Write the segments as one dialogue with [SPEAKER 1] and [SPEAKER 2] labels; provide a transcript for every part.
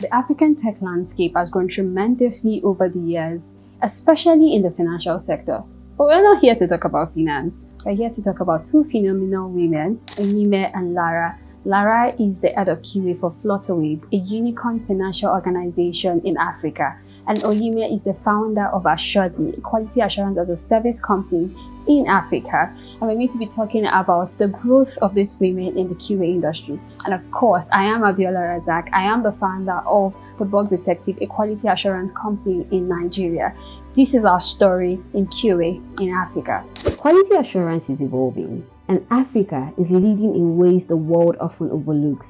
[SPEAKER 1] The African tech landscape has grown tremendously over the years, especially in the financial sector. But we're not here to talk about finance. We're here to talk about two phenomenal women, Onyime and Lara. Lara is the head of QA for Flutterwave, a unicorn financial organization in Africa. And Onyime is the founder of Assuredly, a quality assurance as a service company in Africa. And we're going to be talking about the growth of these women in the QA industry. And of course, I am Abiola Rasaq. I am the founder of the Box Detective, a quality assurance company in Nigeria. This is our story in QA in Africa.
[SPEAKER 2] Quality assurance is evolving, and Africa is leading in ways the world often overlooks.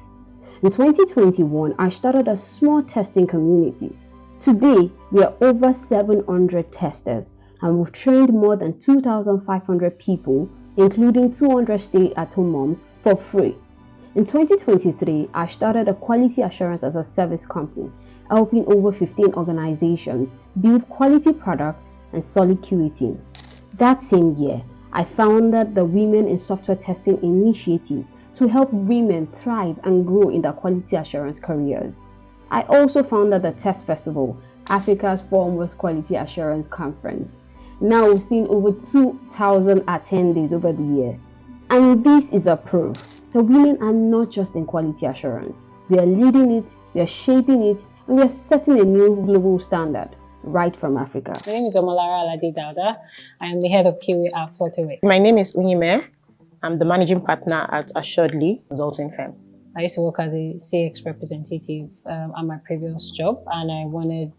[SPEAKER 2] In 2021, I started a small testing community. Today, we are over 700 testers, and we've trained more than 2,500 people, including 200 stay-at-home moms, for free. In 2023, I started a quality assurance as a service company, helping over 15 organizations build quality products and solid QA team. That same year, I founded the Women in Software Testing Initiative to help women thrive and grow in their quality assurance careers. I also founded the Test Festival, Africa's foremost quality assurance conference. Now we've seen over 2,000 attendees over the year. And this is a proof that women are not just in quality assurance. We are leading it, we are shaping it, and we are setting a new global standard right from Africa.
[SPEAKER 3] My name is Omolara Alade-Dauda. I am the head of QA at Flutterwave.
[SPEAKER 4] My name is Onyime. I'm the managing partner at Assuredly consulting firm.
[SPEAKER 3] I used to work as a CX representative at my previous job, and I wanted,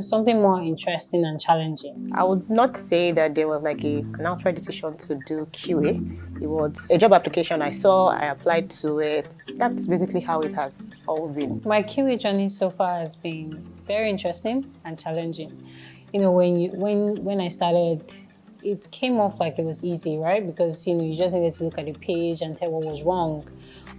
[SPEAKER 3] something more interesting and challenging.
[SPEAKER 4] I would not say that there was like an outright decision to do QA. It was a job application I saw, I applied to it. That's basically how it has all been.
[SPEAKER 3] My QA journey so far has been very interesting and challenging. When I started, it came off like it was easy, right? Because you just needed to look at the page and tell what was wrong.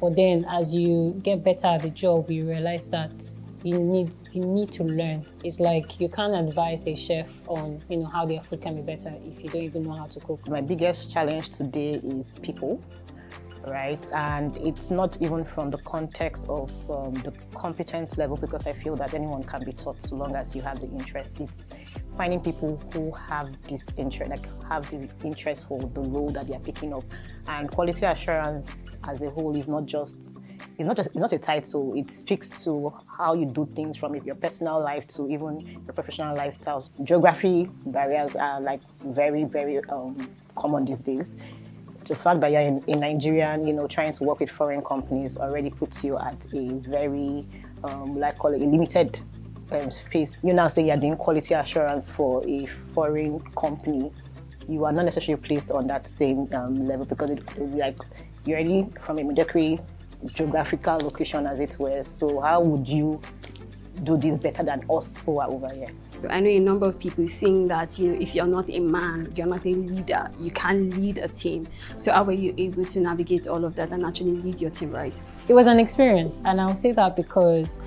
[SPEAKER 3] But then as you get better at the job, you realize that you need to learn. It's like you can't advise a chef on how their food can be better if you don't even know how to cook.
[SPEAKER 4] My biggest challenge today is people, right? And it's not even from the context of the competence level, because I feel that anyone can be taught so long as you have the interest. It's finding people who have this interest, have the interest for the role that they are picking up. And quality assurance as a whole is not a title. It speaks to how you do things from your personal life to even your professional lifestyles. Geography barriers are very, very common these days. The fact that you're in Nigeria, trying to work with foreign companies already puts you at a very, a limited space. You now say you're doing quality assurance for a foreign company. You are not necessarily placed on that same level, because you're already from a mediocre geographical location, as it were. So how would you do this better than us who are over here?
[SPEAKER 1] I know a number of people saying that, if you're not a man, you're not a leader, you can't lead a team. So how were you able to navigate all of that and actually lead your team right?
[SPEAKER 3] It was an experience, and I'll say that because,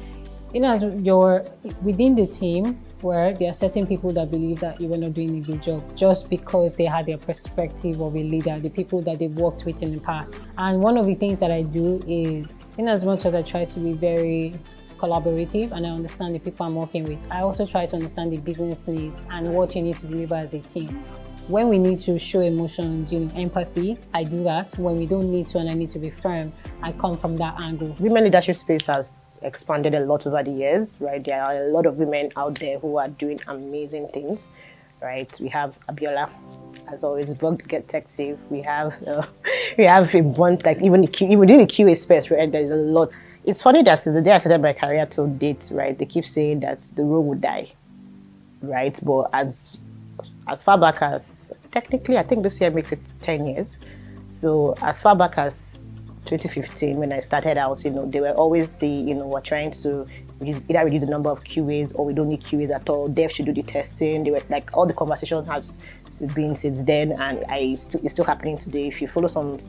[SPEAKER 3] as you're within the team, where there are certain people that believe that you were not doing a good job just because they had their perspective of a leader, the people that they've worked with in the past. And one of the things that I do is, in as much as I try to be very collaborative and I understand the people I'm working with, I also try to understand the business needs and what you need to deliver as a team. When we need to show emotions, empathy, I do that. When we don't need to and I need to be firm, I come from that angle.
[SPEAKER 4] Women leadership space has expanded a lot over the years, right? There are a lot of women out there who are doing amazing things, right? We have Abiola, as always, Box Detective. We have a bunch, even within the QA space, right? There's a lot. It's funny that since the day I started my career till date, right, they keep saying that the role would die, right? But as far back as, technically, I think this year makes it 10 years. So as far back as 2015, when I started out, they were always we're trying to either reduce the number of QAs or we don't need QAs at all. Dev should do the testing. They were all the conversation has been since then, and it's still happening today. If you follow some,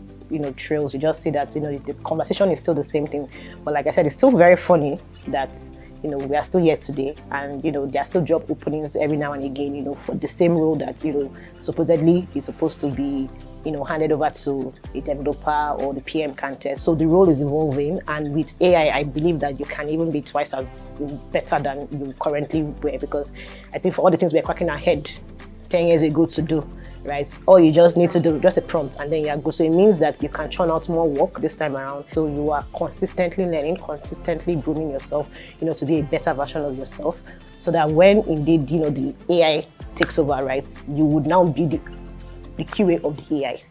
[SPEAKER 4] trails, you just see that, the conversation is still the same thing. But like I said, it's still very funny that, we are still here today, and, there are still job openings every now and again, for the same role that, supposedly is supposed to be handed over to a developer or the PM can test. So the role is evolving, and with AI, I believe that you can even be twice as better than you currently were, because I think for all the things we're cracking our head 10 years ago to do, right? All you just need to do, just a prompt, and then you're good. So it means that you can churn out more work this time around. So you are consistently learning, consistently grooming yourself, to be a better version of yourself, so that when indeed, the AI takes over, right, you would now be the QA of the AI.